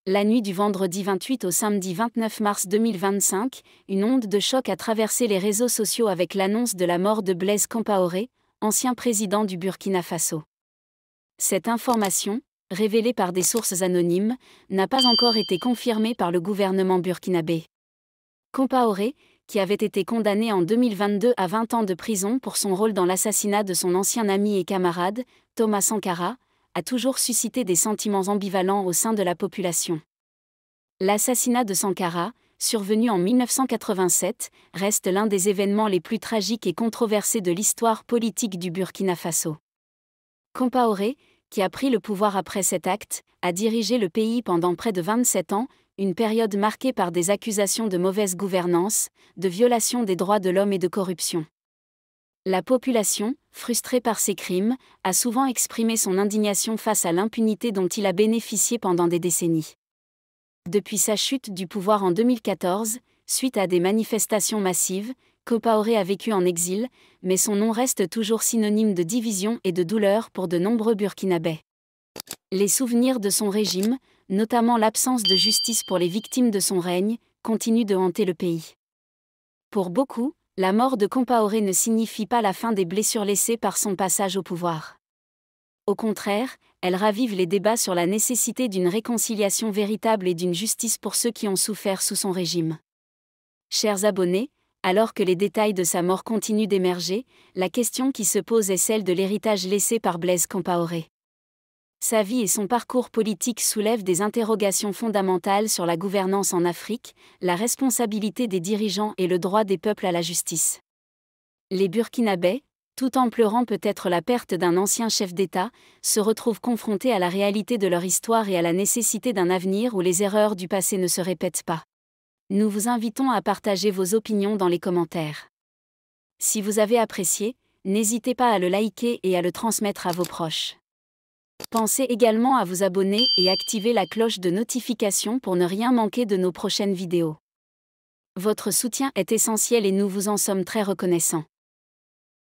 La nuit du vendredi 28 au samedi 29 mars 2025, une onde de choc a traversé les réseaux sociaux avec l'annonce de la mort de Blaise Compaoré, ancien président du Burkina Faso. Cette information, révélée par des sources anonymes, n'a pas encore été confirmée par le gouvernement burkinabé. Compaoré, qui avait été condamné en 2022 à 20 ans de prison pour son rôle dans l'assassinat de son ancien ami et camarade, Thomas Sankara, a toujours suscité des sentiments ambivalents au sein de la population. L'assassinat de Sankara, survenu en 1987, reste l'un des événements les plus tragiques et controversés de l'histoire politique du Burkina Faso. Compaoré, qui a pris le pouvoir après cet acte, a dirigé le pays pendant près de 27 ans, une période marquée par des accusations de mauvaise gouvernance, de violation des droits de l'homme et de corruption. La population, frustrée par ces crimes, a souvent exprimé son indignation face à l'impunité dont il a bénéficié pendant des décennies. Depuis sa chute du pouvoir en 2014, suite à des manifestations massives, Compaoré a vécu en exil, mais son nom reste toujours synonyme de division et de douleur pour de nombreux Burkinabés. Les souvenirs de son régime, notamment l'absence de justice pour les victimes de son règne, continuent de hanter le pays. Pour beaucoup, la mort de Compaoré ne signifie pas la fin des blessures laissées par son passage au pouvoir. Au contraire, elle ravive les débats sur la nécessité d'une réconciliation véritable et d'une justice pour ceux qui ont souffert sous son régime. Chers abonnés, alors que les détails de sa mort continuent d'émerger, la question qui se pose est celle de l'héritage laissé par Blaise Compaoré. Sa vie et son parcours politique soulèvent des interrogations fondamentales sur la gouvernance en Afrique, la responsabilité des dirigeants et le droit des peuples à la justice. Les Burkinabés, tout en pleurant peut-être la perte d'un ancien chef d'État, se retrouvent confrontés à la réalité de leur histoire et à la nécessité d'un avenir où les erreurs du passé ne se répètent pas. Nous vous invitons à partager vos opinions dans les commentaires. Si vous avez apprécié, n'hésitez pas à le liker et à le transmettre à vos proches. Pensez également à vous abonner et activer la cloche de notification pour ne rien manquer de nos prochaines vidéos. Votre soutien est essentiel et nous vous en sommes très reconnaissants.